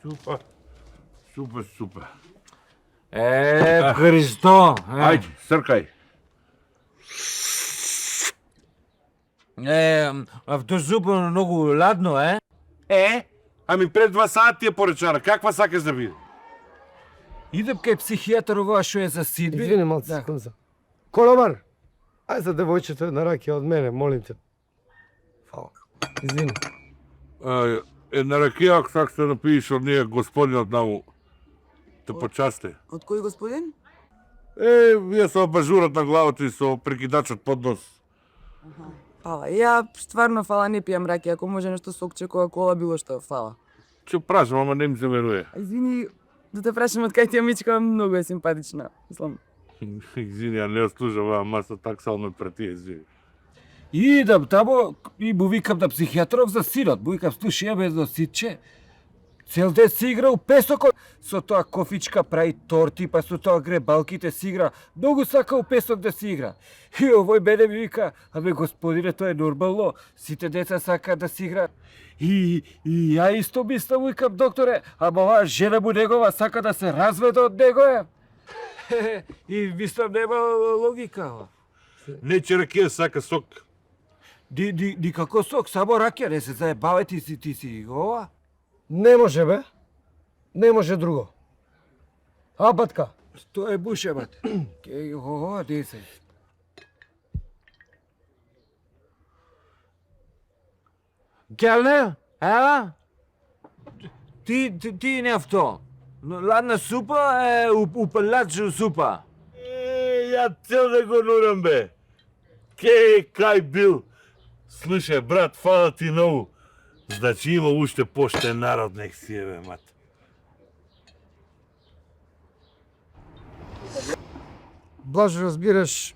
Супа. Супа. Христо! Ајде, сркај. Автосупа многу ладно, Ами пред 2 сати е поречана, каква сакаш да биде? Идем кај психијатар ова што е за сидби. Извини малце, секунда. Коломар, ај за девојчето една ракија од мене, молим те. Фала. Извини. Една ракија, ако сак се напиеш од неја господинот наму, те почасти. Од кој господин? Вие со абажурот на главата и со прекидачот под нос. Фала. Ја стварно фала не пијам ракија, ако може нешто сокче, кола, било што, фала. Ќе прашам, ама не им се веруе. Извини, да те прашам од кај ти амичка, многу е симпатична. Мислам. Извини, ја не ослужа оваа маса таксално претие, извини. Идам тамо и му викам на психијатров за синот. Му викам, слушай, ја едно ситче. Цел ден си игра у песокот. Со тоа кофичка прави торти, па со тоа гребалките си игра. Многу сака у песок да си игра. И овој мене ми вика, абе господине, тоа е нормално. Сите деца сака да си игра. И ја исто мислам, викам, докторе, ама оваа жена му негова сака да се разведе од него е. И мислам, нема логика. Не че ракија сака сок. Никако сок, само ракија, не се заебавај ти си ова. Не може, бе. Не може друго. А, батка? Тоа е буше, бат. Ова, де се? Келнер, ева? Ти не авто. Ладна супа е упалачу супа. Ја цел да го нурам, бе. Кај бил? Слушај, брат, фала ти многу. Значи има уште поштен народ, нек си е, бе, мат. Блажо, разбираш,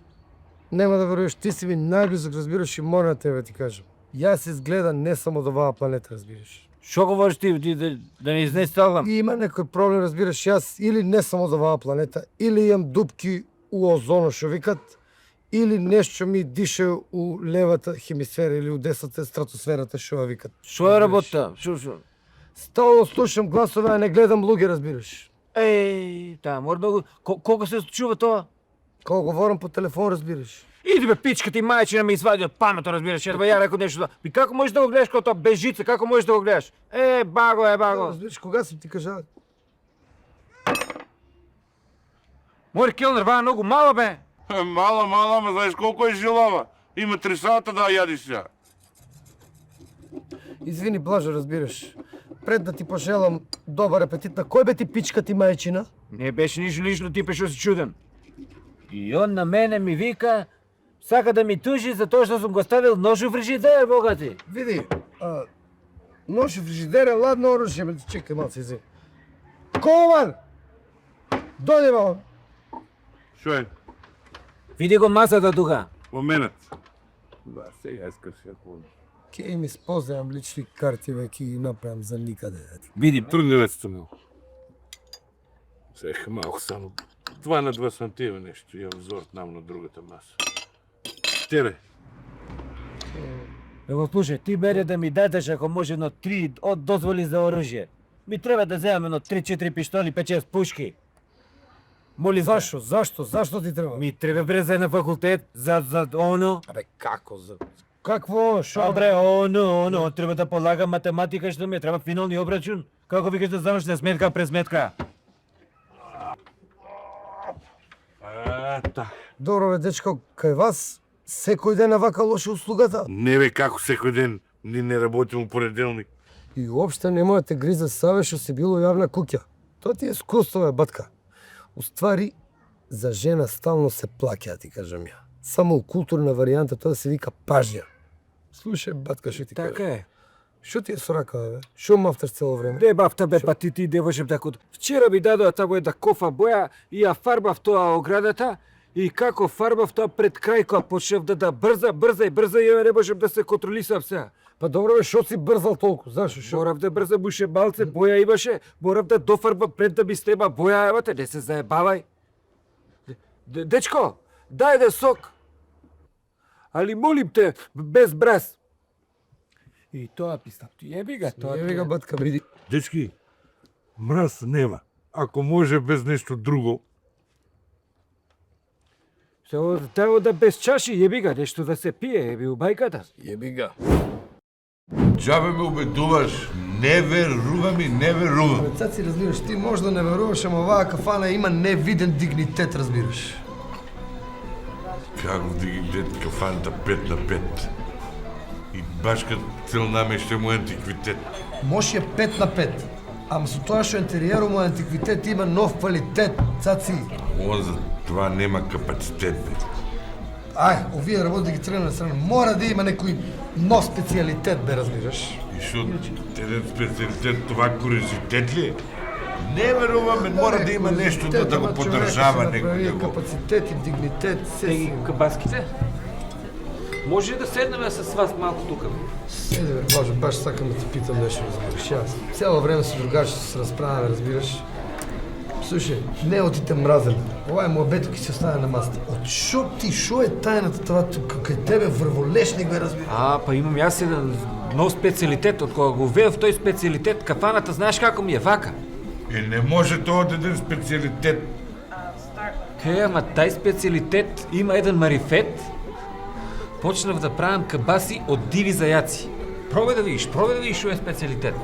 нема да веруваш, ти си ми најблизок, разбираш, и мора на тебе ти кажам. Јас изгледам не само од оваа планета, разбираш. Шо говориш ти, да не изнеставам? И има некој проблем, разбираш, јас или не само од оваа планета, или имам дупки у озоно, шо викат, или нешто ми дише у левата хемисфера или у десната стратосферата, шо ја викат. Шо е работа? Шо? Стално слушам гласове, а не гледам луѓе, разбираш. Таа, мора да го... Колко се чува тоа? Кога говорам по телефон, разбираш. Иди бе, пичка ти мајчина ме извади од памето, разбираш, бе, ја рекол нешто. Би како можеш да го гледаш кога тоа без жица, како можеш да го гледаш? Баго. Разбираш, кога сум ти кажал? Мори келнер, ваа многу мала бе. Мала, ама знаеш колко е жилава. Има 3 сата да јадиш ја. Извини, Блажо, разбираш. Пред да ти пожелам добар апетит, на кој бе ти пичка ти мајчина? Не беше ништо лично, ти пешо си чуден. И он на мене ми вика, сака да ми тужи за тоа што сум го ставил нож у фрижидер, богати. Види, нож у фрижидер е ладно оружје, бе, чекај малце, извини. Коломан! Дојде мамо. Шо е? Види го масата тука. Момент. Да, сега искаш јако. Ке ми спознавам лични карти, бе, ки ги направам за никаде. Види, Трудневецето ми. Сега малко само. 2 на 2 сантима нешто, ја взорот нам на другата маса. Тере. Ево, слушај, ти бере да ми дадеш ако може едно 3 од дозволи за оружје. Ми треба да земам едно 3-4 пиштоли, 5-6 пушки. Моли Зашо? Зашто ти треба? Ми треба бре за на факултет, за оно. Абе, како за... Какво? Шо? Добре, оно, треба да полагам математика што ми треба финални обрачун. Како викаш да завршиш сметка през сметка? Добро, бе, дечко, кај вас секој ден вака лоша услугата? Не бе, како секој ден, ни не работим у понеделник. И уопште не можете гриза саве што си било јавна куќа. Тоа ти е искуство, бе, батка. Уствари, за жена стално се плаќа, ти кажам ја. Само у културна варијанта тоа се вика пажња. Слушај, батка, што ти кажам? Така е. Што ти е со рака, бе? Што мафташ цело време? Не бафта бе, па ти девојче тако. Вчера ми дадоа таму една кофа боја и ја фарбав тоа оградата и како фарбав тоа пред крај кога почнав да брза и ја не можев да се контролисам сега. Па добро, бе, што си брзал толку? Зашо? Шо? Морав да брза буше малце, боја имаше, морав да дофарбам пред да ми снема боја, евате, не се заебавај. Дечко, дај да сок. Али молим те, без браз. И тоа пистап, ти еби га тоа. Еви га, батка, биди. Дечки, Мраз нема. Ако може без нешто друго. Само таво да без чаши, јеби га, нешто да се пие, еби у бајката. Јеби га. Джабе ме убедуваш, не верувам. Цаци, разбираш, ти може да не веруваш, ама оваа кафана има невиден дигнитет, разбираш. Како дигнитет кафаната 5 на 5. И баш кад цел намеште му антиквитет. Може е 5 на 5. Ама со тоа што интериерот му антиквитет има нов квалитет, цаци. Он за това нема капацитет, бе. Ај, овие работи ги тргна на страна. Мора да има некој нов специјалитет, бе, разбираш. И шо, еден специалитет, това куризитет ли е? Не веруваме, мора да има нешто да го поддржава некој. Да го... Капацитет и дигнитет, се Еги си. кабаските? Може ли да седнеме с вас малку тука? Седи, бе, Блажо, баш сакам да те питам нешто, разбираш. Јас цело време со другачите се разправяме, разбираш. Слушај, не отите мразен. Ова е мојбето ќе се остане на масата. Од шо е тајната това тука кај тебе врволешник, бе, разбираш? Па имам јас еден нов специјалитет, од кога го веев тој специјалитет, кафаната знаеш како ми е вака. Не може тоа од еден специалитет. Ама тај специјалитет има еден марифет. Почнав да правам кабаси од диви зајаци. Пробај да видиш што е специјалитет.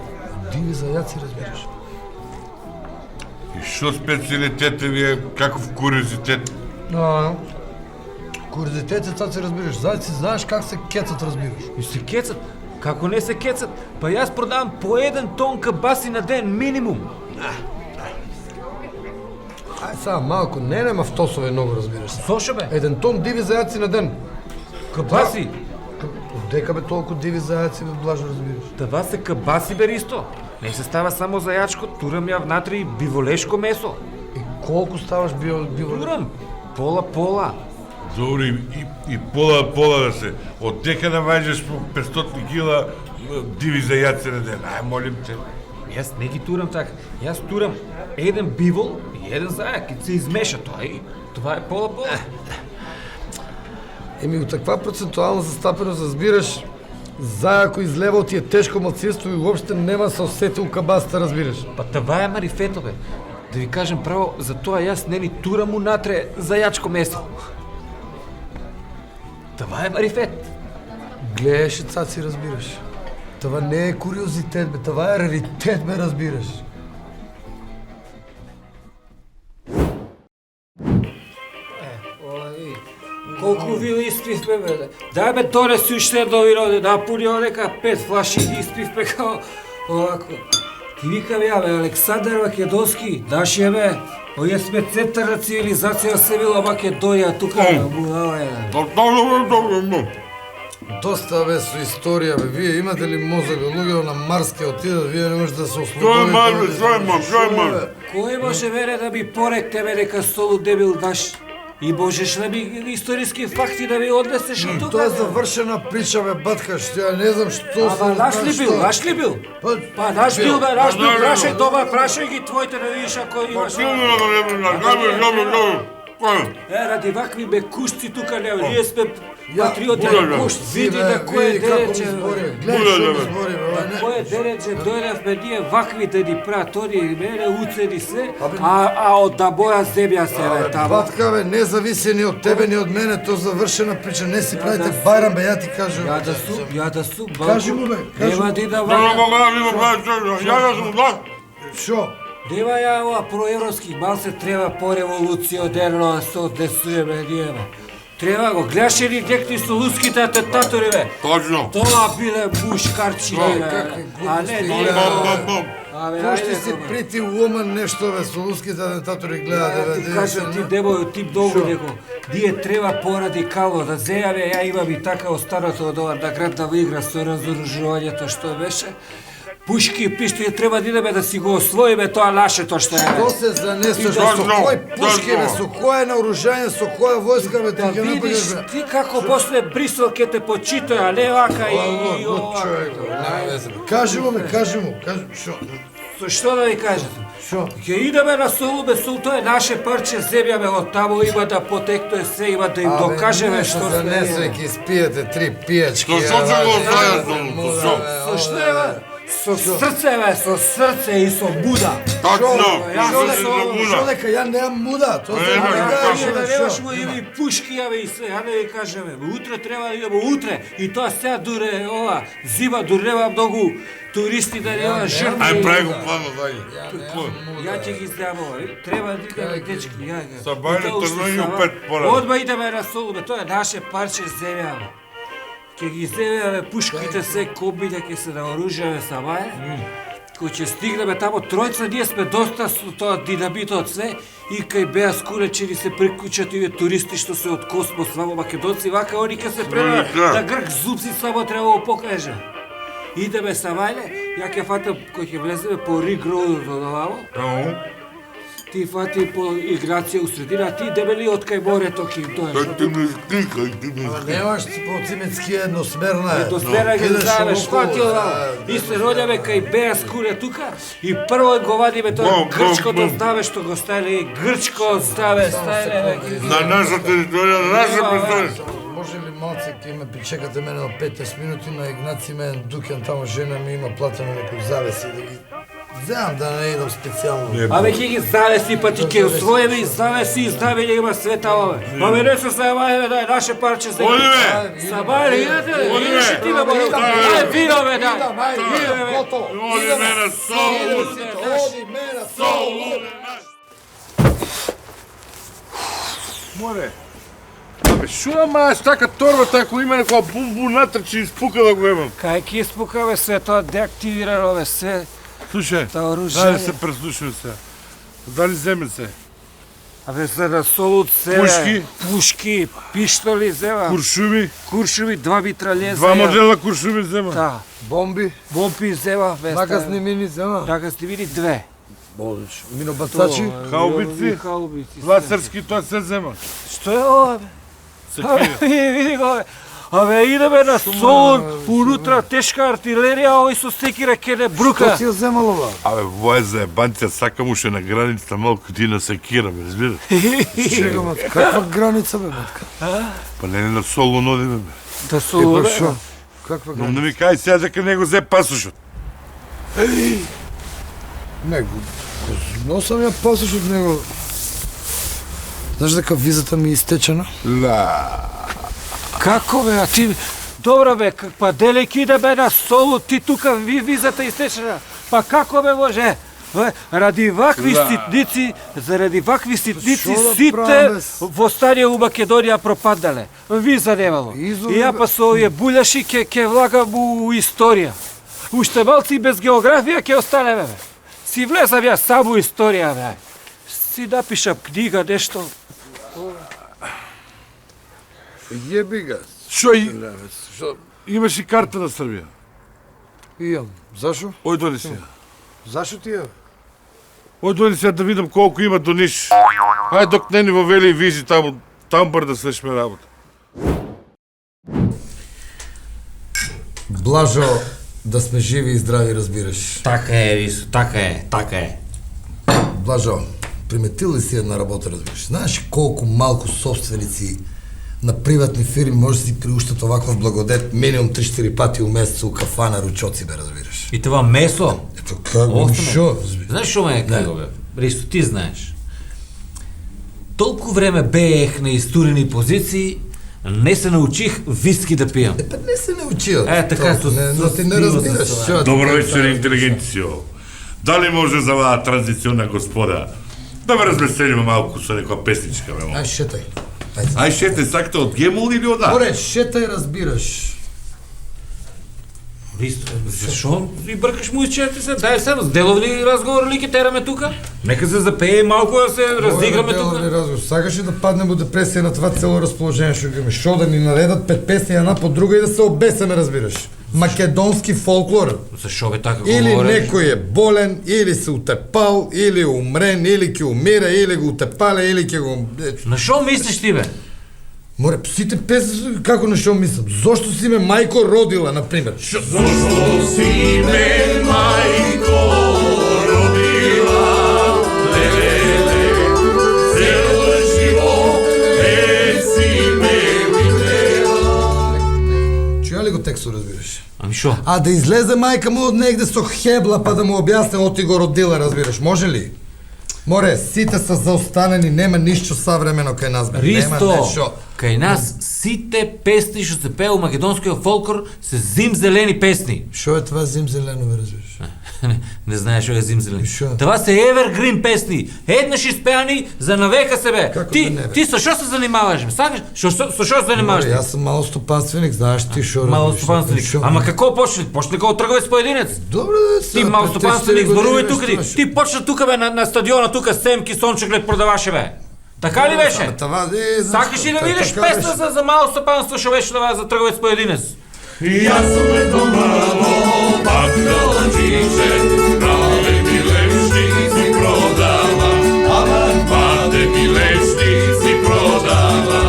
Диви зајаци, разбираш. И шо специалитет ви е каков куризитет? Куризитет е цаци, разбираш. Зајци знаеш как се кецат, разбираш. И се кецат. Како не се кецат? Па јас продавам по 1 тон кабаси на ден минимум. Ај сега малку, не нема втосове многу, разбираш. Зошо бе? 1 тон диви зајаци на ден. Кабаси? Дека бе толку диви зајаци, бе, Блажо, разбираш. Това се кабаси бе Ристо. Не се става само зајачко, турам ја внатре и биволешко месо. И колку ставаш био... Турам. Пола. Добри, и пола да се. Од дека да ваѓаш по 500 кила диви зајаци на ден. Ај, молим те. Јас не ги турам така. Јас турам еден бивол и еден зајак и се измеша тоа и това е пола. Еми, у таква процентуална застапеност, разбираш, зајако излева ти е тешко малцинство и уопште нема се осети у кабаста, разбираш. Па това е марифето бе. Да ви кажем право, за тоа јас не ни турам унатре зајачко месо. Това е марифет. Гледаш и цаци, разбираш. Това не е куриозитет, бе, това е раритет, бе, разбираш. Колку вина испивме бе. Дај бе донеси уште едно вино, да пуни одека 5 флаши испивме као овако. Ти викам ја бе, Александар Македонски, нашије бе, овие сме центар на цивилизација се била Македонија тука, будала е. Доста, бе, со историја, бе. Вие имате ли мозок, бе, луѓе на Марс ке отидат, вие не можете да се ослободите. Кој може мене да ми порекне ме дека солу дебил даш? И можеш да ми историски факти да ми однесеш од тука? Тоа е завршена прича, бе, батка, што ја не знам што се... Ама наш ли бил? Па наш бил, бе, наш бил, прашај дома, прашај ги твоите да видиш ако имаш... Ради вакви бекушци тука не, ние сме патриоти, види да кој е денече, кој е денече, дојдевме ние вакви да ни прават, они мене уцени се, а од моја земја се бе тамо. Батка, бе, не зависи ни од тебе, ни од мене, тоа завршена прича, не си правите бајрам, бе, ја ти кажам. Ја да сум, Кажи му, бе, кажи му. Нема ти да ваѓа. Шо? Нема ја ова проевропски, мал се треба по револуционерно да се однесуваме ние, бе. Треба го, гледаше ли декни со луските атентатори, бе? Точно. Тоа биле мушкарчи, бе. А не, ние. Кој ще си прити умен нешто, бе, со луските атентатори гледате, бе. Ти кажам, ти дебој, ти долго него. Ние треба порадикално да зејаме, ја имам и така останато од ова наградна игра со разоружувањето што беше. Пушки и пиштоли треба да идеме да си го освоиме тоа нашето што е. Што се занесеш, со кој пушки, бе, со кој наоружање, со која војска, бе, ти Да ќе видиш нападеш, бе. ти како после Брисел ќе те почитае, а не вака и ова. Кажи му, шо? Со што да ви кажете? Шо? Ќе идеме на Солубе, тоа е наше парче земја, бе, од таму има да потекне се, има да им докажеме што сме. Занесе, ќе испиете 3 пијачки. Со што се го знаеш, Со што е, бе? Со срце, бе, со срце и со буда. Точно! Шо дека ја немам муда, тоа се Да немашмо и пушки, и се, ја не ви кажеме. Утре треба да идеме, утре. И тоа сега дуре, ова, зима дурнева многу туристи да нема жртви. Ај прави го плано, дај. Ја ќе ги знам ова. Треба да идеме, дечки, ја. Са бајле трнуњу 5 пора. Одма идеме на Солубе, тоа е наше парче земја. Ќе ги земеме пушките се, комбите ќе се наоружаме са баје. Кој ќе стигнеме тамо тројца, ние сме доста со тоа динамитот се и кај беа скуречени се прикучат овие туристи што се од космос, вамо македонци, вака они ќе се према да грк зубци, само треба да го покаже. Идеме са бајле, ја ќе фатам, кој ќе влеземе по Риг Роуд одавамо, ти фати по Игнација у средина, а ти дебели од кај морето ки тоа е. Ти ме стикај, ти ме стикај. Немаш по Цимецки едносмерна е. Едносмерна ги знаеш, фати одавамо. И се роѓаме кај Беа Скуре тука и прво го вадиме тоа грчкото здаве што го ставиле, грчко здаве ставиле. На наша територија, на наша престолница. Може ли малце ќе ме причекате мене на 15 минути на Игнаци мен дукен тамо жена ми има платено некој завеси да ги земам да не идам специјално. Абе ќе ги завеси па ти ќе освоиме и завеси и здравење има света ове. Абе не се зајавајме да е наше парче се. Одиме! Сабајле, идете ли? Одиме! Идеш и ти ме бару. Ај, вино бе, дај. Одиме на Солун! Одиме на Солун! Море! Абе, шо ама така торбата ако има некоја бумбу натрчи и спука да го имам? Кај ќе испукаме се тоа деактивирано бе се. Слушај, Та оружје. дај се преслушај се. Дали земе се? Абе се на Солут се. Пушки? Пушки, пиштоли зема. Куршуми? Куршуми, два митралјеза. Два модела куршуми зема. Да. Бомби, Бомпи зема. нагасни мини зема. Нагасни мини две. Бодрич, минобацачи. Хаубици? Хаубици. Лацарски тоа се зема. Што е ова бе? Се Абе, крие. види го бе. Абе, идеме на Солун, унутра тешка артилерија, овој со секира ке не брука. Што си ја земало ба? Абе, вој за ебанција, сакам уште на границата малку ти на секира, ме разбираш? Чека, мат, каква граница бе, матка? Па не на Солун одиме, бе. Да Солун, бе. Шо? Каква Но граница? не ми кај сега дека не го зе пасушот. Не, но сам ја пасаш од него. Знаеш дека визата ми е истечена? Како бе, а ти... Добро бе, па делејќи идеме на Солун, ти тука визата истечена. Па како бе може? Бе, ради вакви ситници, заради вакви ситници, Шо да сите правам, бе? восстание у Македонија пропаднале. Виза немало. И ја па со овие буљаши ќе влагам у историја. Уште малци без географија ќе останеме, бе. Си влезам ја само историја, бе. Си напишам книга, нешто. Јеби га. Шо и... Имаш и карта на Србија? Ијам. Зашо? Ој дони се. Зашо ти е? Ој дони се да видам колку има до Ниш. Ај док не ни вовели визи таму, тамбар да свешме работа. Блажо, да сме живи и здрави, разбираш. Така е, Рисо, така е, така е. Блажо, приметил ли си една работа, разбираш? Знаеш колку малку собственици на приватни фирми може да си приуштат оваков благодет минимум 3-4 пати у месец у кафана ручоци, бе, разбираш? И това месо. Ето како, Остана. шо? Знаеш што ме е како, бе? Рисо, ти знаеш. Толку време беех на истурени позиции, не се научих виски да пијам. Па не се не учиот. Е, така, со- но ти не со разбираш. стила за Шо, Добро ти вечер, кажам, интелигенцијо. Дали може за оваа транзициона господа да ме развеселиме малку со некоја песничка, бе? Ај, шетај. Ај шете, сакате од Гемул или од А? Оре, шетај, разбираш. Рисо, зашо и бъркаш музичарите се? Дай се, деловни разговори ли ке тераме тука? Нека се запее малко да се раздиграме тука. Разговор. Сакаш ли да паднем у депресија на това цело расположение што ги имаме? Шо да ни наредат 5 песни една по друга и да се обесеме, разбираш? Македонски фолклор. Зашо бе така Или говориш? некој е болен, или се утепал, или умрен, или ќе умира, или го утепале, или ќе го... На шо мислиш ти бе? Море, сите песни како на шо мислам? Зошто си ме мајко родила, например? Шо? Чуја ли го текстот, разбираш? Ами Шо? А да излезе мајка му од негде со хебла па да му објасне оти го родила, разбираш, може ли? Море, сите се заостанени, нема ништо савремено кај нас. Нема Ристо, нешто. кај нас сите песни што се пеа у македонскиот фолклор се зимзелени песни. Шо е това зимзелено, бе, разбираш? Не знаеш што е зимзелени. Шо? Това се evergreen песни. Еднаш испеани за навека себе. Како Ти да не, бе? ти со што се занимаваш? Бе? Сакаш? Со што се занимаваш? Море, јас сум малостопанственик, знаеш ти шо Мало разбираш, стопанственик. шо? Ама како почне? Почне како трговец поединец. Добро да се. Ти мало стопанственик, зборувај тука ти. Ти почна тука бе на стадионот тука Семки Сончеглед продаваше бе. Така ли беше? Сакаш ли да видиш песна за мало стопанство што беше за трговец поединец? Јас сум едно мало бакалчице, праве ми лешници продава, ама паде ми лешници продава.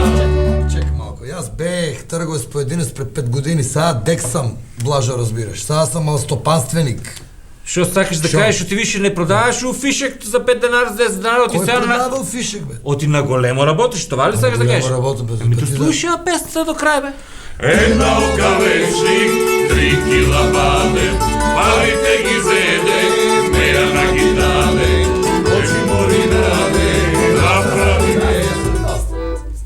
Чекай малко, јас бех трговец поединец пред 5 години, сега дек сам, блажо разбираш, сега сам малостопанственик. Што сакаш да Шо? кажеш што ти више не продаваш у фишек за 5 денари, 10 денари, оти Кој сега на... продавал фишек, бе? Оти на големо работиш, това ли сакаш да кажеш? Големо работам, бе, Ами па то ти слушай ја песната до крај бе. Една окавечник, 3 кила баде, парите ги зеде, меја на ги даде, очи мори даде, направи ме.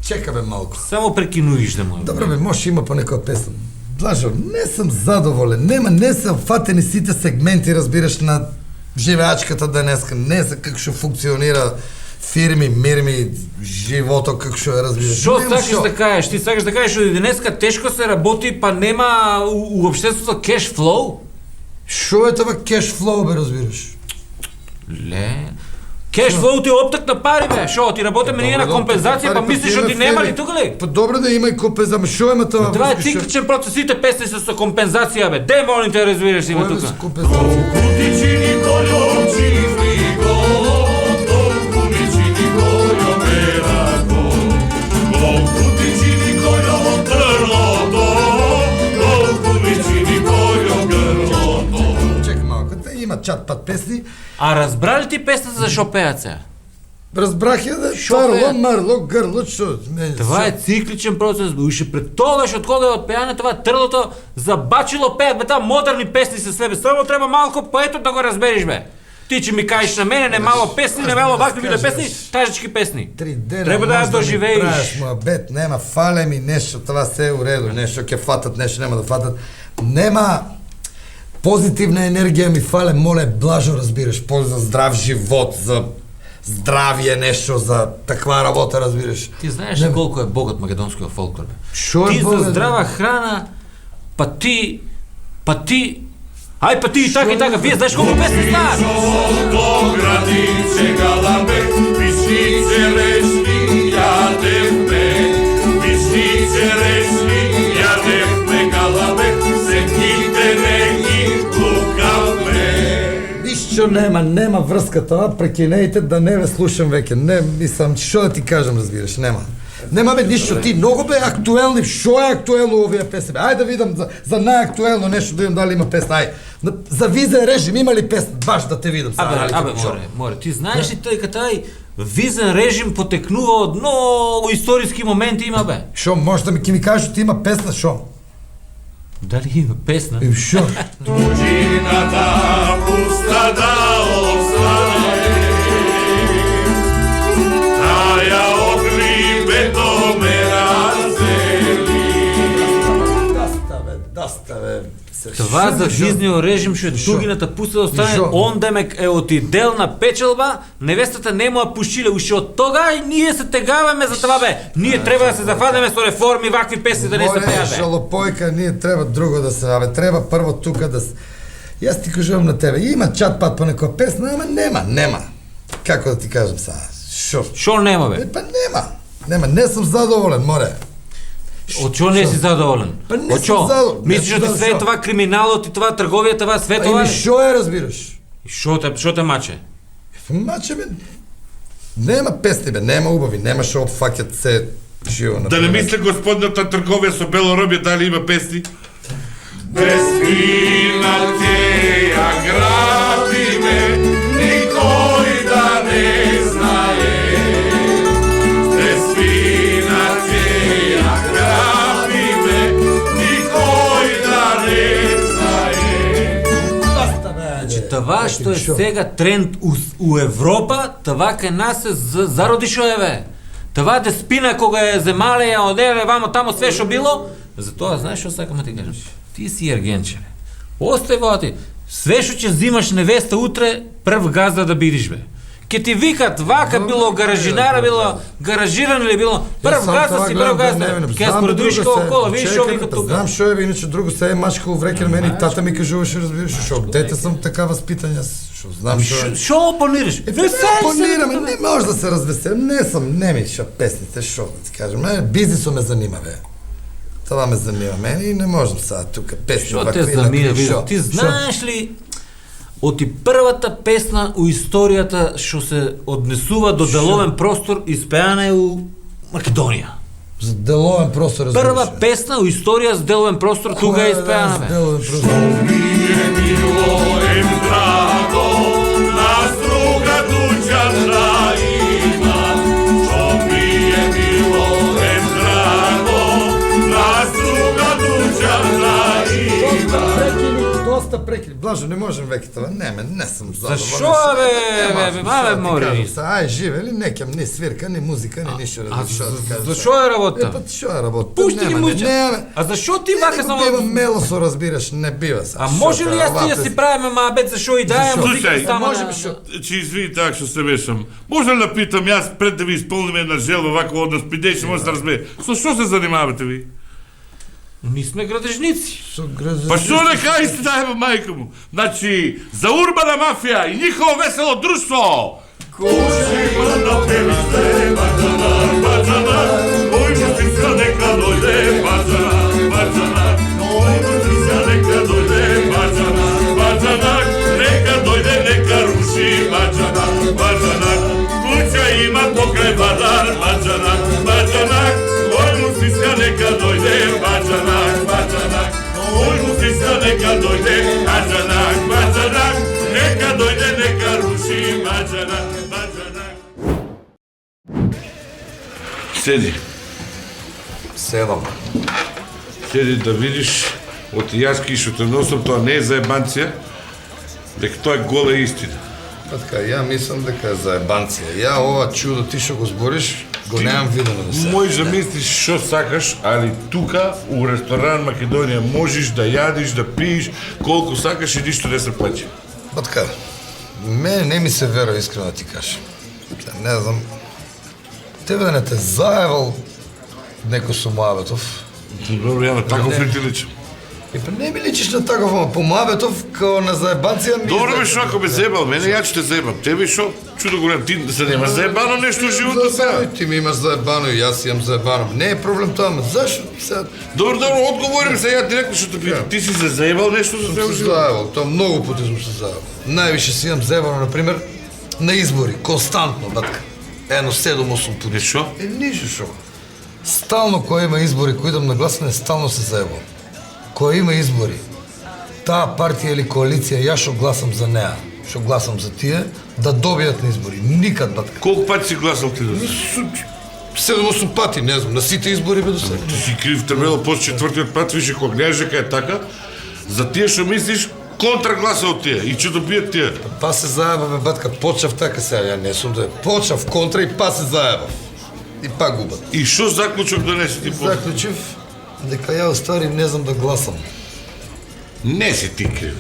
Чека бе малко. Само прекинуиш да му. Добро бе, може има по некоја песна. Блажо, не сум задоволен, не се фатени сите сегменти, разбираш, на живеачката денеска, не се како што функционира фирми, мирми, живото како што е, разбираш. Што Нема сакаш да кажеш? Ти сакаш да кажеш од денеска тешко се работи, па нема у општеството кеш флоу? Шо е това кеш флоу, бе, разбираш? Ле. Кеш флоу ти оптакна пари бе. Шо, ти работиме ние на компензација, па мислиш од нема ли тука ли? Па добро да има и компензација, шо има тоа? Това е цикличен процес, сите песни се со компензација бе. Де молим те разбираш има тука? Компензација. Кутичини колјочи излиго, толку ми чини колјо берако. Кутичини колјо грлото, толку ми чини колјо грлото. Чекай малко, те има чат-пат песни. А разбрали ти песната за шо пеат сега? Разбрах ја да Шо тарло, бе? марло, грло, што? Това е цикличен процес, бе. Уште пред тоа беше од кога е од пеање, това трлото забачило пеат, бе, таа модерни песни се слебе. Само треба малку поетот да го разбериш, бе. Ти че ми кажеш на мене, не мало песни, не мало вакви виде песни, тажички песни. 3 дена Треба да ја можеш ми доживееш. правиш муабет, нема, фале ми нешто, това се е у реду, нешто ќе фатат, нешто нема да фатат. Нема позитивна енергија ми фале, моле, блажо разбираш, за здрав живот, за здравје нешто, за таква работа, разбираш. Ти знаеш ли колку е богат македонскиот фолклор, бе? Шо е Ти за богат, бе? здрава храна, па ти... Ај па ти и така и така, вие знаеш колку песни знаат? До градице галабе, вишнице решни, јадевме. Вишнице решни, јадевме галабе, сетите не ги лукавме. Ништо нема врска тоа, прекинејте да не ве слушам веќе. Не, мислам, што да ти кажам, разбираш, нема. Нема бе ништо, ти многу бе актуелни, шо е актуелно овие песни? Ајде да видам за најактуелно нешто, да видам дали има песна, ај. За визен режим има ли песна? Баш да те видам сега, нали? Абе, море, ти знаеш ли тој кај визен режим потекнува од многу историски моменти има бе? Шо, може да ми кажеш, ти има песна, шо? Дали има песна? Шо? Туđината пуста да остане, таја огрибето ме раздели. Доста бе. Това за визниот режим што е тугината пуста да остане, Шо? он демек е отидел на печелба, невестата не му ја пушиле, уште од тога и ние се тегаваме за това бе. Ние треба да се зафадеме со реформи, вакви песни да не се пеат бе. Шалопојка, ние треба друго да се, треба прво тука да се... Јас ти кажувам на тебе, има чат-пат по некоја песна, ама нема. Како да ти кажам сега? Шо? Шо нема бе? Па нема, не сум задоволен, море. Од чо не си задоволен? Па не Од сум чо? задоволен. Мислиш Не да сум ти све задоволен. това криминалот и това трговија, това све това Еми ли? шо е, разбираш? Шо те маче? Маче бе, нема песни бе, нема убави, нема шо опфаќат се живо. Да не мисли господната трговија со Белоробје дали има песни? Без вина те ја грабиме, никој да не знае. Без вина те ја грабиме, никој да не знае. што е сега тренд у Европа, това кај нас е зароди шо е, Това де спина кога е земале, ја оделе, вамо тамо све шо било, затоа знаеш што сакам да ти кажам? Ти си ергенче, бе. Остај во ти. Све што ќе зимаш невеста утре, прв газда да бидиш, бе. Ке ти викат, вака било гаражинара, било гаражиран или било, прв газда си, прв газда. Ке споредувиш кога кола, видиш шо вика тука. Знам шо е, иначе друго се е мачка у врекер, мене и тата ми кажуваше, разбираш, шо дете сум така воспитан, јас шо знам шо е. Шо опонираш? Опонираме, не може да се развеселам, не ми шо песните, шо да ти кажем, бизнисо ме занима, бе. Това ме занима мене и не можам сега тука песни. Шо те занима, ти знаеш ли оти првата песна у историјата што се однесува до деловен простор испеана е у Македонија. За деловен простор, разбираш. Прва песна у историја за деловен простор тука е испеана, бе. Деловен простор. Доста прекини. Блажо, не можем веќе това. Не сум задоволен. Зашо, бе, мале мори? Ај, живе ли, некам ни свирка, ни музика, ни ништо. Зашо е работа? Па шо е работа? Пушти ги музика. А зашо ти вака само... Не бива мелосо, разбираш, не бива са. А може ли јас ти да си правиме мабет зашо и дајам музика Слушај, само може на... би шо... Чи извини така што се вешам. Може ли да питам јас пред да ви исполним една желба вака однос пидејќи може да разбере. Со што се занимавате ви? Ние сме градежници. Па што не кажете дајме мајка му? Значи, за урбана мафија и нихово весело друштво! Кушима на певице, баджанар, баджанар, мој музика нека дојде, баджанар, баджанар, мој музика нека дојде, баджанар, баджанар, нека дојде, нека руши, баджанар, баджанар, куќа има покрај бадар, баджанар, баджанар, мој музика нека дојде, баджанар, баджанар, мој музика нека дојде, баджанар, баджанар, нека дојде, нека руши, баджанар, баджанар. Седи. Седам. Седи да видиш, од јас ки што те носам, тоа не е заебанција, дека тоа е гола истина. Па така, ја мислам дека е заебанција. Ја ова чудо ти што го збориш, го немам видено до сега. Мој замислиш што сакаш, али тука у ресторан Македонија можеш да јадиш, да пиеш колку сакаш и ништо не се плаќа. Па така, мене не ми се верува искрено да ти кажам. Не знам, тебе да не те заевал некој со Моабетов. Добро, ја на таков ли ти личам? И па не ми личиш на таков, ама по Моабетов, као на заебанција ми... Добро бе, шо ако ме заебал мене, ја ќе те заебам. Тебе шо? Чудо голем, ти се немаш заебано нешто во животот сега. Ти ми имаш заебано и јас имам заебано. Не е проблем тоа, ама зашо сега... Добро, одговорим се ја директно што те питам. Ти си се заебал нешто за тебе Сум се живот? заебал, тоа многу пати сум се заебал. Највише си имам заебано, например, на избори, константно, батка. Едно 7-8 пути. Шо? Ништо шо. Стално кој има избори, кој идам на гласање, стално се заебам. Кој има избори, таа партија или коалиција, јас што гласам за неа, што гласам за тие, да добијат на избори. Никад, батка. Колку пати си гласал ти до сега? 7-8 пати, не знам, на сите избори бе до сега. Ти си крив трбело после четвртиот пат, више кога гледаш дека е така, за тие што мислиш, контрагласа од тие и ќе добијат тие. Па се заебав, бе, батка, почнав така сега, ја не сум да почнав контра и па се заебав. И пак губат. И што заклучок донесе ти после? Заклучив дека ја остави не знам да гласам. Не си ти крив.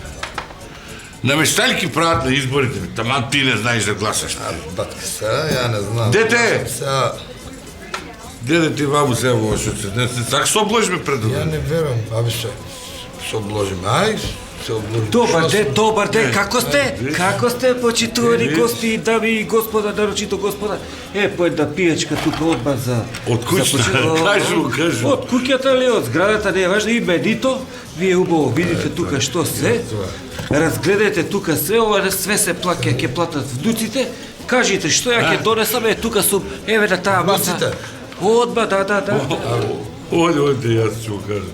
Намешталки прават на изборите, таман ти не знаеш да гласаш. Батка, сега ја не знам. Дете! Сега, Деде ти бабу сега во ошоце, не се так се обложиме пред ја да. не верувам, аби се обложиме. Ај, се обложиме. Добар ден, како сте? Како сте, почитувани гости, дами и господа, нарочито господа? По една пијачка тука одма за... Од куќата, кажу. Од куќата ли, од зградата, не е важно, и менито. Вие убаво видите тука што се. Разгледајте тука се, ова све се плаќа, ќе платат внуците. Кажите што ја ќе донесаме, тука сум, еве на таа маса. Внуците? Одма, да. Ојде, јас ќе го кажам.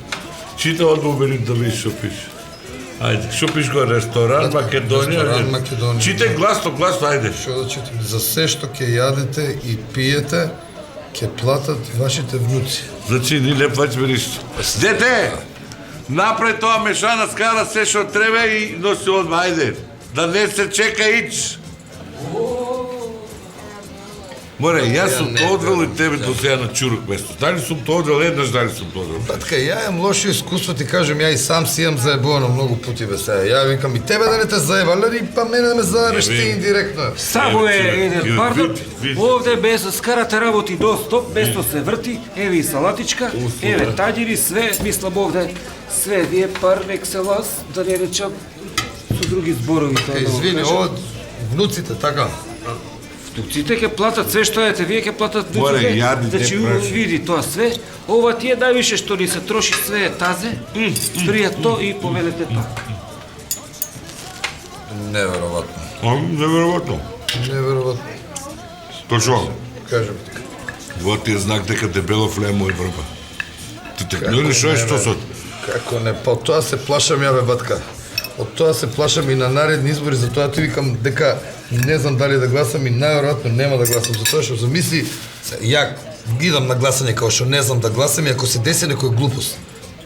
Чита одма убери да видиш што пише. Ајде, што пише го? Ресторан Македонија. Ресторан Македонија. Читай гласно, ајде. Што да читам? За се што ќе јадете и пиете, ќе платат вашите внуци. Значи, ни не плаќаме ништо. Дете! Направи тоа мешана скара се што треба и носи одма, ајде. да не се чека ич. Море, јас сум то одвел и тебе до сега на чурук место. Дали сум то одвел еднаш, дали сум то одвел? Батка, ја имам лошо искуство, ти кажем, ја и сам си имам заебувано многу пути бе сега. Ја викам и тебе да не те заебале, па мене да ме заебеш ти индиректно. Само еден пардон, овде без скарате работи до стоп, без то се врти, еве и салатичка, еве таѓири, све, мислам овде, све вие пар екселанс, да не речам со други зборови. Извини, ова внуците, така? Втуците ќе платат све што ете, вие ќе платат Море, внуците. јадни, Значи, не праши. види тоа све, ова ти е највише што ни се троши све е тазе, пријатно и поведете тоа. Неверојатно. Неверојатно. Неверојатно. Точно. Кажем. Во ти е знак дека дебело вле мој врба. Ти те гнили шо е што сот? Како не, па од тоа се плашам ја бе, батка. Од тоа се плашам и на наредни избори, затоа ти викам дека не знам дали да гласам и најверојатно нема да гласам, затоа што замисли, ја идам на гласање како што не знам да гласам и ако се деси некоја глупост,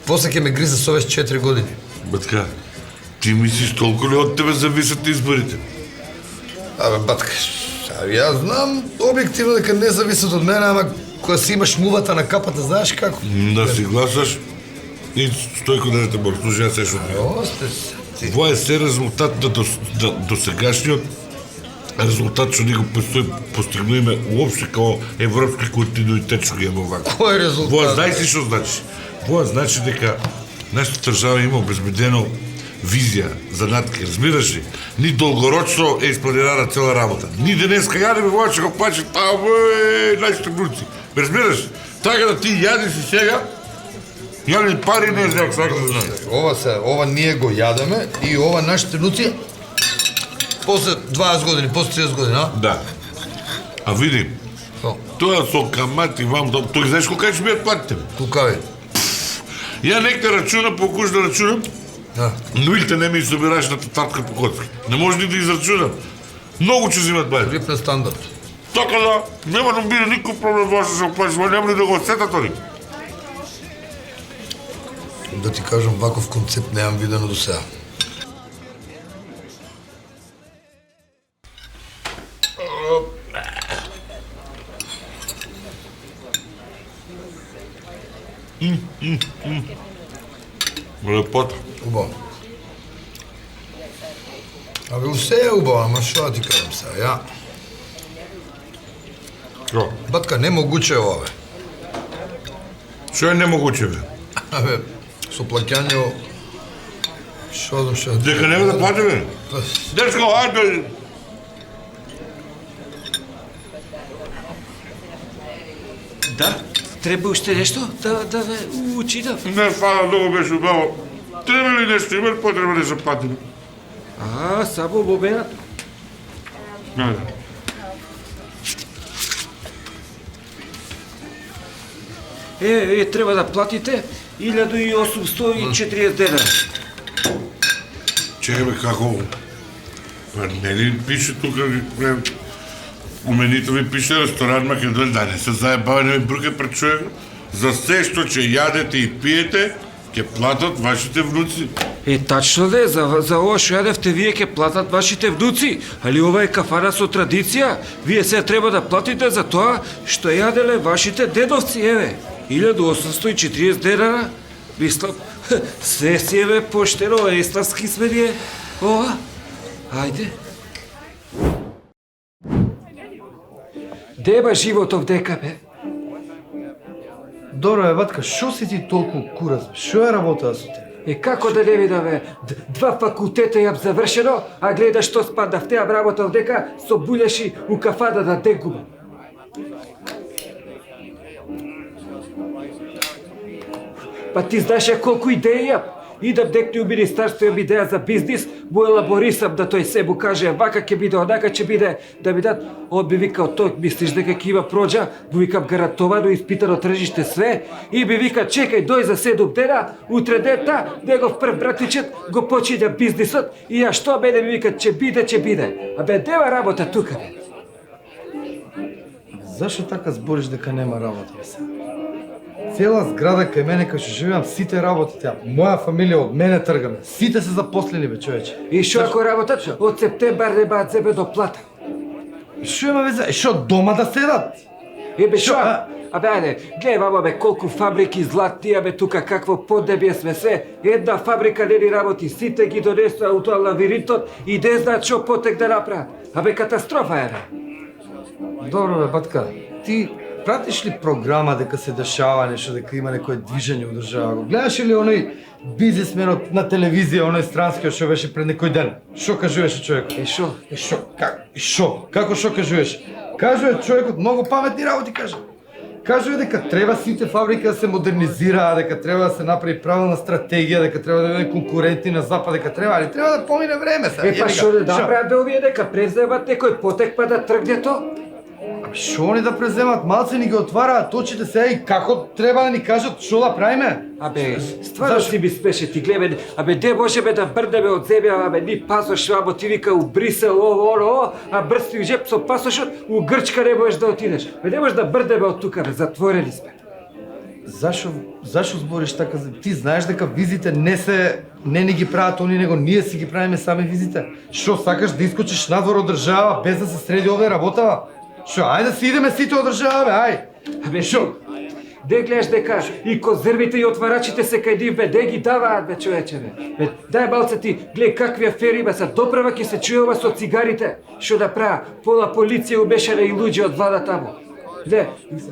после ќе ме гризе совест 4 години. Батка, ти мислиш толку ли од тебе зависат изборите? Абе, батка, ја знам објективно дека не зависат од мене, ама кога си имаш мувата на капата, знаеш како? Да си гласаш и Стојко да не те борслужи, ја се шутни. Осте се. Во е се резултат до сегашниот резултат што него постигнуиме уопште као европски континуитет што ги имаме вака. Кој резултат? Во знаеш ли што значи? Во значи дека нашата држава има обезбедено визија за натки, разбираш ли? Ни долгорочно е испланирана цела работа. Ни денеска јадеме во ќе го плаче таа нашите внуци. Разбираш? Така да ти јадеш и сега јали пари не знак, сака да знаеш. Ова ние го јадеме и ова нашите внуци после 20 години, после 30 години, а? Да. А види, тоа со камати вам, тој знаеш колка ќе бидат платите? Кукави? Ја некте рачунам, покуш да рачунам, нулите не ми собираш на татарка по коцки. Не може ни да израчунам. Многу ќе зимат бајде. Рипне стандард. Така да, нема да биде никој проблем во што се оплачи, нема ли да го сетат они. Да ти кажам, ваков концепт немам видено до сега. Лепота. Убаво. Абе, усе е убаво, ама шо да ти кажам сега, ја? Што? Батка, немогуче е ова, бе. Што е немогуче, бе? Абе, со плаќање, шо да шо... Дека нема да плати, бе? Дечко, ајде! Да, треба уште нешто да ве учитам. Не, фала, долго беше убаво. Треба ли нешто, има ли потреба да се платим? Само момент. Ајде. Треба да платите 1840 денари. Чекай бе, како? Не ли пише тука, у менито ви пише ресторан Македонија, да не се заебава, не ми бруке пред човек. За се што ќе јадете и пиете, ќе платат вашите внуци. Тачно да е, за ова што јадевте вие ќе платат вашите внуци, али ова е кафана со традиција. Вие се треба да платите за тоа што јаделе вашите дедовци, еве. 1840 денара, мислам, се си еве поштено, еславски сме ние. Ова, ајде. Деба животов дека, бе? Добро, бе, батка, шо си ти толку кураз, бе? Шо е работа со тебе? Како да не видам, бе? Два факултета јам завршено, а гледаш што спадав теа работав дека со булеши у кафада да дегубам. Па ти знаеш колку идеи јам? Идам декни у министарство имам идеја за бизнис, му елаборисам да тој се му каже вака ќе биде, онака ќе биде, да ми дат. Он би викал, тој мислиш дека ќе има проđа, му викам гарантовано испитано тржиште све и би вика чекај дој за 7 дена, утре дета, негов прв братичет го почиња бизнисот и ја што мене ми вика ќе биде. Абе нема работа тука, бе. Зашо така збориш дека нема работа, бе сега? Цела зграда кај мене кај што живеам, сите работат ја. Моја фамилија од мене тргаме. Сите се запослени бе, човече. И шо ако работат? Од септембар не баат себе до плата. Шо има везе? Шо дома да седат? Бе Шо, шо? а? Абе ајде, гледај вамо бе колку фабрики златија бе тука какво подебие сме се. Една фабрика не ни работи, сите ги донесува у тоа лавиринтот и не знаат што потек да направат. Абе катастрофа е бе. Добро бе, батка. Ти пратиш ли програма дека се дешава нешто, дека има некое движење у држава? Гледаш ли оној бизнисменот на телевизија, оној странскиот што беше пред некој ден? Што кажуваше човекот? Шо? Шо? Шо? Како што кажуваш? Кажува човекот многу паметни работи, кажа. Кажува дека треба сите фабрики да се модернизираат, дека треба да се направи правилна стратегија, дека треба да бидат конкурентни на запад, дека треба, али треба да помине време се. Па шо да направат бе овие дека преземат некој потек па да тргне то? Шо они да преземат? Малце ни ги отвараат очите сега и како треба да ни кажат што да правиме? Абе, стварно си би спеше ти гледа, абе де може бе да брдеме од земја, абе ни пасош вамо ти вика у Брисел, ово, а брсти у жеп со пасошот, у Грчка не можеш да отидеш. Бе не можеш да брдеме од тука, бе, затворени сме. Зашо збориш така? Ти знаеш дека визите не ни ги прават они, него ние си ги правиме сами визите. Што сакаш да искочиш надвор од држава без да се среди овде работава? Шо, ајде да си идеме сите од држава, бе, ај. Абе шо? Де гледаш дека и конзервите и отварачите се кај нив, бе, де ги даваат, бе, човече, бе. Бе, дај малце ти, гледај какви афери има, са доправа ќе се чујува со цигарите. Шо да правя? Пола полиција убешена и луѓе од влада тамо. Де,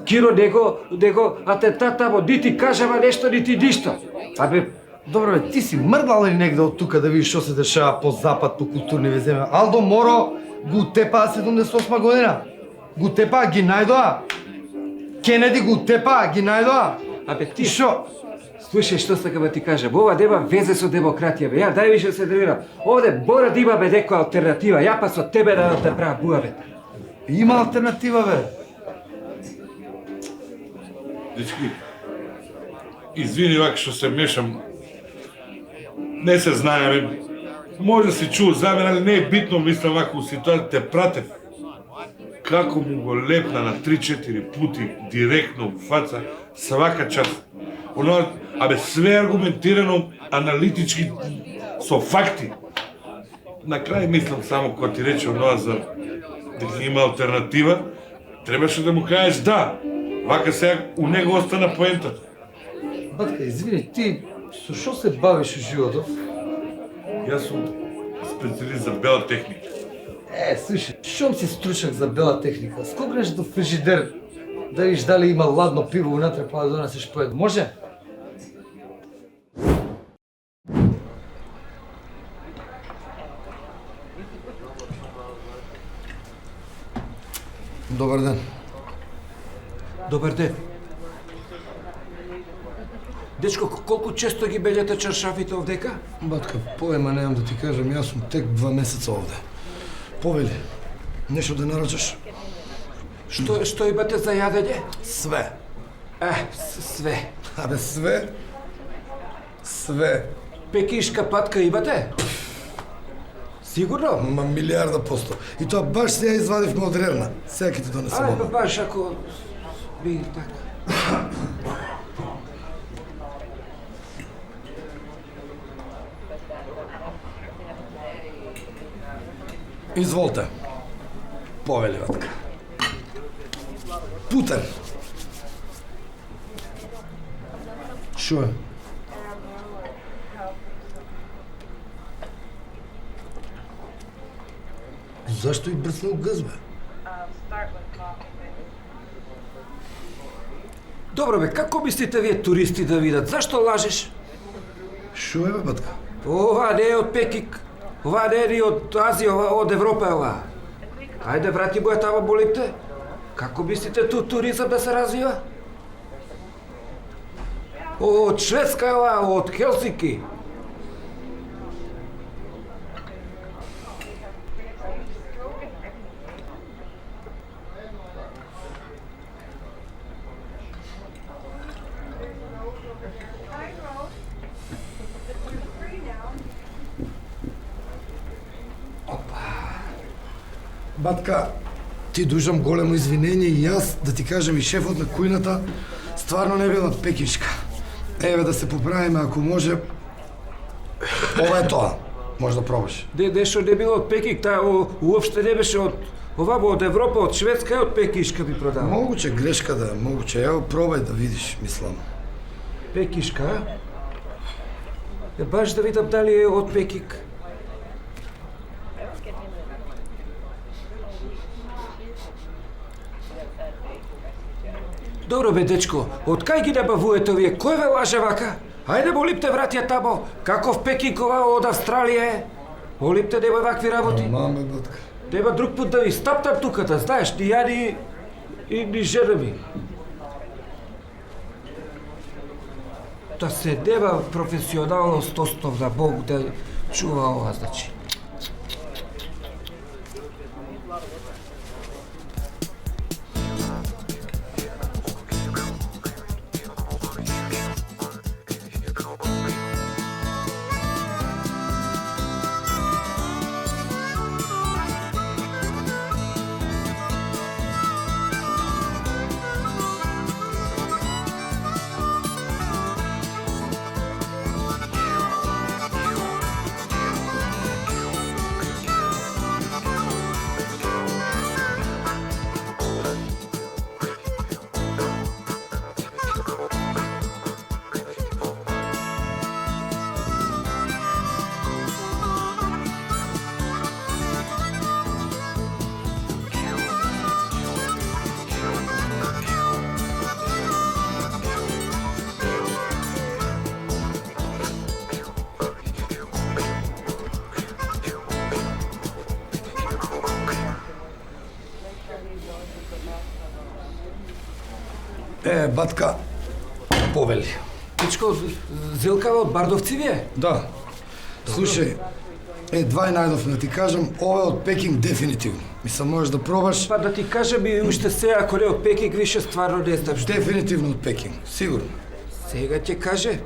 Киро него атентат тамо, нити кажава нешто, нити ништо. Абе, Добро бе, ти си мрдал ли негде од тука да видиш што се дешава по запад, по културни веземе? Алдо Моро го тепаа 78 година. Го тепаа, ги најдоа. Кенеди го тепаа, ги најдоа. абе ти И шо? Слушај, што сакам да ти кажам, ова нема везе со демократија, бе. Ја дај више се нервирам. Овде мора да има бе некоја алтернатива. Ја па со тебе да правам буавет. Има алтернатива, бе. Дечки, извини вака што се мешам. Не се знае, бе. Може да си чул за мене, али не е битно, мислам вака у ситуација те пратев. Како му го лепна на 3-4 пути директно у фаца свака част. Оно, абе, све аргументирано, аналитички, со факти. На крај мислам само кога ти рече оноа за дека има алтернатива, требаше да му кажеш да. Вака сега у него остана поентата. Батка, извини, ти со што се бавиш у животот? Јас сум специалист за бела техника. Слушай, шом си стручак за бела техника? Скокнеш до фрижидер, да видиш дали има ладно пиво унатре, па да донесеш по едно. Може? Добар ден. Добар ден. Дечко, колку често ги белете чаршафите овдека? Батка, поема немам да ти кажам, јас сум тек 2 месеца овде. Повели, нешто да нарачаш? Што имате за јадење? Све. Све. Абе, све? Све. Пекишка патка имате? Сигурно? Ма милиарда %. И тоа баш сега извадивме од ревна. Сега ќе ти донесам Ајде, ово. баш ако би така. Изволте. Повели, батка. Путер. Шо е? Зашто и брцнал гъз, бе? Добро бе, како мислите вие туристи да видат? Зашто лажеш? Шо е, бе, батка? Ова не е од Пекик. Ова не е ни од Азија, ова од Европа е ова. Ајде, врати му ја тама, молимте. Како мислите ту туризам да се развива? Од Шведска е ова, од Хелсинки. Батка, ти дужам големо извинење и јас да ти кажам и шефот на кујната стварно не била пекишка. Еве да се поправиме ако може. Ова е тоа. Може да пробаш. Дешо не било од Пекинг, таа уопште не беше од овамо од Европа, од Шведска и од Пекишка би продавал. Могуче грешка да е, могуче. Ево пробај да видиш, мислам. Пекишка, а? Баш да видам дали е од Пекинг. Добро бе, дечко, од кај ги набавувате овие? Кој ве лаже вака? Ајде, молипте, вратија тамо. Каков Пекинг ова од Австралија е? Молипте, нема вакви работи. Маме, батка. Нема друг пут да ви стаптам тука, да знаеш, ни ја ни жена ми. Да се нема професионалност основна, Бог да чува ова, значи. Батка, повели. Дечко, зелкава од Бардовци ви е? Да. Слушај, два најдовме да ти кажам, ова е од Пекинг дефинитивно. Мислам, можеш да пробаш. Па да ти кажам и уште сега, ако не од Пекинг, више стварно не знам што. Дефинитивно од Пекинг, сигурно. Сега ќе каже.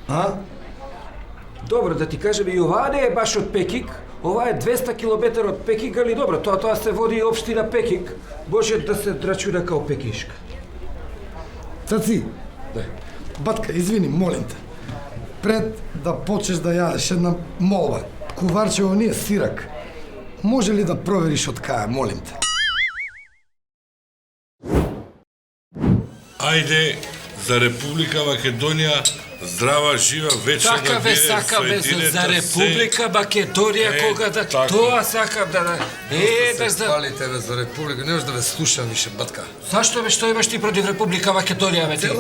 А? Добро, да ти кажем и оваа не е баш од Пекинг, ова е 200 км од Пекинг, али добро, тоа се води и општина Пекинг, може да се рачуна као пекишка. Цаци, батка, извини, молим те. Пред да почнеш да јадеш една молба, куварчево ние сирак, може ли да провериш од кај, молим те? Ајде, за Република Македонија, здрава, жива, вечна Така да бе, биде, сакам бе, соединета за се. Република Македонија, кога да... така. Тоа сакам да... да знам... Палите бе за Република, не може да ве слушам више, батка. Зашто бе, што имаш ти против Република Македонија, бе ти?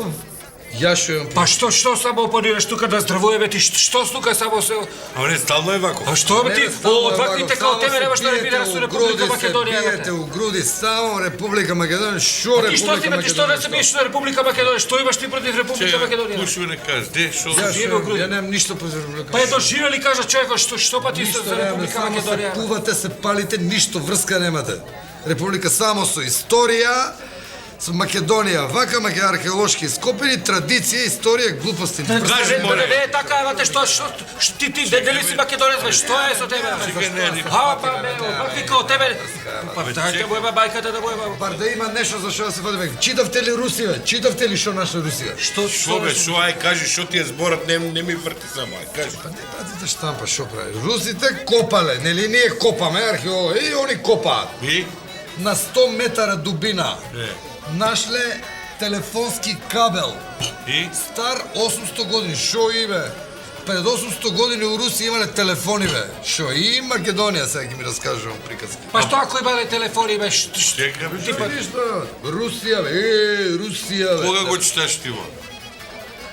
Ја шо имам... Па што само опонираш тука да здравуе, бе ти? Што тука само се... Ама не, стално е вако. А што бе ти? Од ваквите као тебе немаш да не бидеш со Република Македонија, бе те? у груди само Република Македонија, шо А ти што ти Република бе, ти што да се биеш на Република Македонија? Што имаш ти против Република Македонија? Пуши не кажеш, де, шо? Ја немам ништо против Република Па е доживели, кажа човекот, што па ти со за Република само се Македонија? кувате, се палите, ништо врска немате. Република само со историја, со Македонија, вака археолошки скопини, традиција, историја, глупости. Кажи, море. Не, така е, вате, што ти дели си македонец, бе, што е со тебе? А, па, бе, вакви као тебе. Па, така боеба бајката да боеба. Бар да има нешто за што да се води. Читавте ли Русија? Читавте ли што наша Русија? Шо бе, шо, ај, кажи, шо ти е зборот, не ми врти само, ај, кажи. Пратите штампа, шо прави? Русите копале, нели ние копаме, археолози, и они копаат. И? На 100 метара дубина нашле телефонски кабел. И? Стар 800 години, шо и бе? Пред 800 години у Русија имале телефони бе. Шо и Македонија, сега ги ми раскажувам приказки. Па што ако имале телефони, бе, Чека, бе, Па ништо, Русија бе, Русија бе. кога го читаш ти во?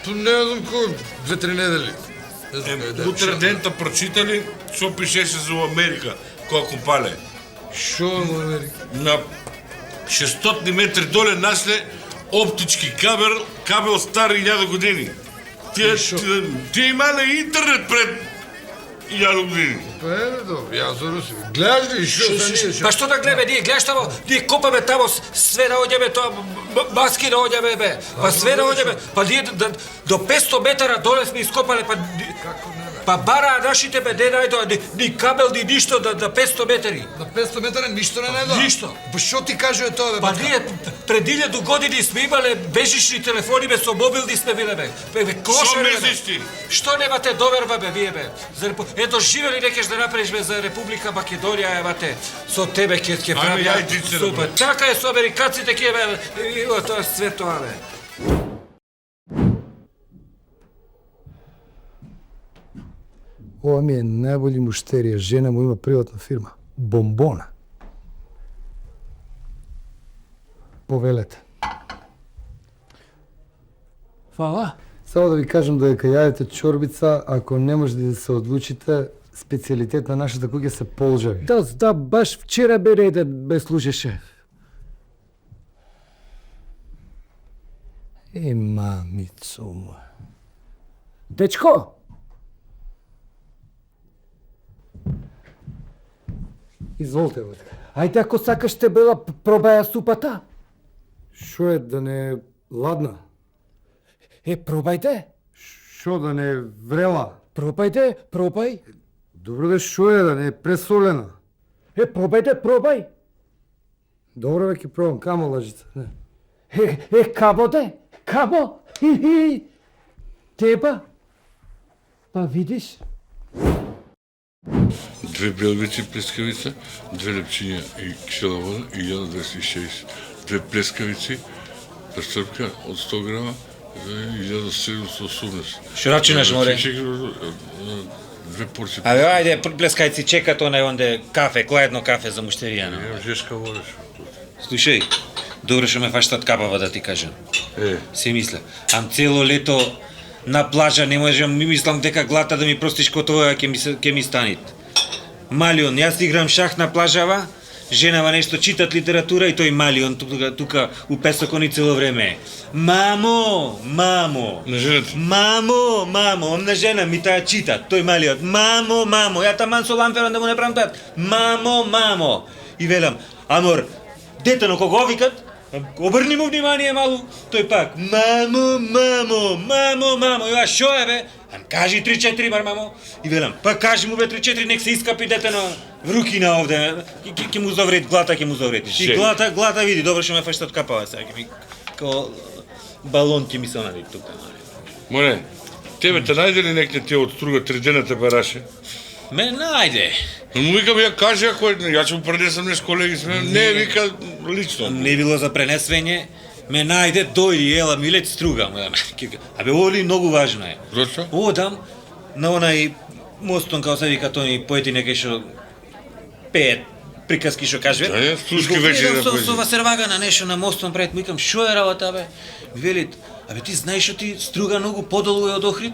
Ту не знам кој, 2-3 недели. Утре дента прочитали, што пишеше за Америка, која купале. Шо во Америка? На 600 метри доле нашле оптички кабел стар 1000 години. Тие имале интернет пред 1000 години. Па ја заруси. Гледаш ли што се ние? Па што да гледаме, ние гледаш тамо, ние копаме тамо све да одјаме тоа маски да одјаме бе. Па све да одјаме, па ние до 500 метара доле сме ископале, па бараа нашите бе, не најдоа ни кабел ни ништо на 500 метри. На 500 метара ништо не најдоа. Ништо. Па што ти кажува тоа бе? Па ние пред 1000 години сме имале бежични телефони бе, со мобилни сме биле бе. Што мислиш ти? Што немате доверба бе вие бе? Ето живели некеш да направиш бе за Република Македонија, евате. Со тебе ќе прави. Ајде, јај ти Супер. Така е со американците ќе бе. Тоа све тоа бе. Ова ми е најболи муштерија, жена му има приватна фирма. Бомбона. Повелете. Фала. Само да ви кажам дека јадете чорбица, ако не можете да се одлучите, специјалитет на нашата куќа се полжави. Да, баш вчера бе реден бе служеше. Мамицо моја. Дечко, Изволте, бе. ајде ако сакаш те бела пробаја супата. Шо е да не ладна? Пробајте. Шо да не врела? Пробај. Добро да шо е да не е пресолена? Пробај. Добро веќе пробам, камо лажица. Не. Камо де? Камо? Теба? Па видиш? 2 белбици плескавица, 2 лепчиња и кисела вода и 1260. 2 плескавици, пестрпка од 100 грама, 1718. Што рачунаш, море? 2 порции. Абе, ајде, плескајци, чекат онај онде кафе, кладно кафе за муштерија, но. Ја жешка водиш. Слушај, добро што ме фаштат капава да ти кажам. Си мисля, ам цело лето на плажа не можам, мислам дека глата да ми простиш котова ќе ми станит. Малион, јас играм шах на плажава, женава нешто читат литература и тој Малион тука у песокони цело време. Мамо! На жената. Мамо, на жена ми таа читат, тој Малион. Мамо, ја таман со ламферон да му не правам тат. Мамо. И велам, амор, детено кога викат, обрни му внимание малу, тој пак, мамо, ја шо е бе? Ам кажи 3-4 бар мамо. И велам, па кажи му бе 3-4, нек се искапи детено врукина овде, ќе му завред, глата ќе му завред. И глата види, добро што ме фаштат капава сега, ќе ми, као балон ќе ми се онади тука. Море, тебе те најде ли некне те од струга 3 дена те бараше? Ме најде. Му викам, ја кажи ако ја ќе му пренесам неш колеги сме, не вика лично. Не било за пренесвење, ме најде, дојди, ела, милет, струга. Абе, ово ли многу важно е. Зошто? Одам на онај мостон, као се вика тој поети неке што пеет приказки што кажува. Да, слушки вече на со Васервага на нешто на мостон пред, викам, шо е работа бе? Ми велит, абе ти знаеш што ти струга многу подолу е од Охрид?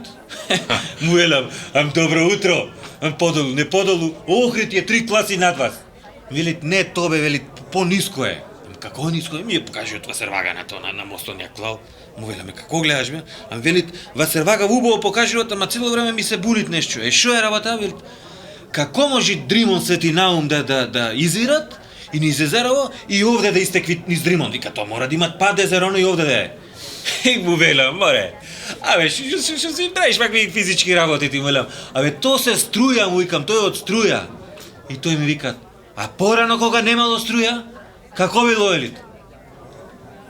Му велам, ам добро утро. Ам подолу, не подолу, Охрид е 3 класи над вас. Велит, не то бе, велит, пониско е. Како ниско е? Ми ја покажи од Васервага на тоа на мостон ја клал. Му веламе, како гледаш бе? Ам велит, Васервага убаво покажува, ама цело време ми се бунит нешто. Шо е работа? Велит, како може Дримон Свети Наум да изират и низ езерово и овде да истекви низ Дримон? Вика, тоа мора да имат пад езероно и овде да е. И му велам, море, абе, што си правиш вакви физички работи, ти му велам, абе, то се струја, му викам, тој е од струја. И тој ми вика, а порано кога немало струја, како било елит?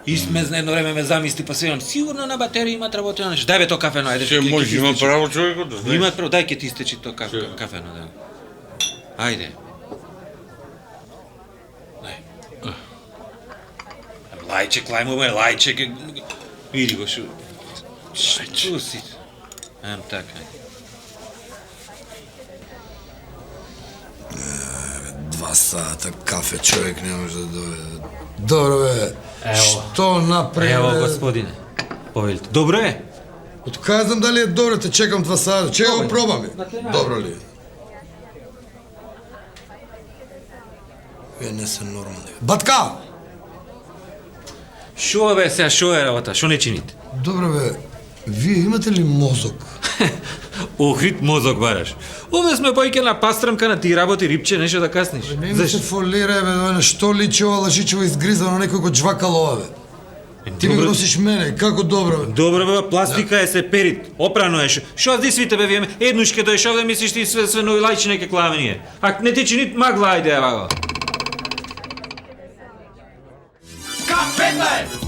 И сме едно време ме замисли, па се сигурно на батерија имат работено нешто. Дај бе то кафено, ајде. Се може, има право човекот да знае. Имат право, дај ќе ти истечи то кафено, да. Ајде. Дај. Лајче, клајмо ме, лајче, види го шо. Што си? Ем така. 2 сата кафе човек не може да дојде. Добро бе. Што направи? Ево, господине. Повелите. Добро е? Од кај знам дали е добро, те чекам 2 сата. Чека го пробаме. Добро ли? Вие не се нормални. Батка! Шо бе сега, шо е работа? Шо не чините? Добро бе, вие имате ли мозок? Охрид мозок бараш. Овде сме појќе на пастрмка на ти работи рипче, нешто да касниш. Не ми се фолира, бе, на што личи ова лашичево изгризано некој го джвакало ова, бе. Ти ми го носиш мене, како добро, бе. Добро бе, пластика е се перит, опрано е. Шо ди свите бе виеме, еднушке доеш овде мислиш ти све нови лајчи неке клавени. А не тичи нит магла, ајде, ева го. Кафе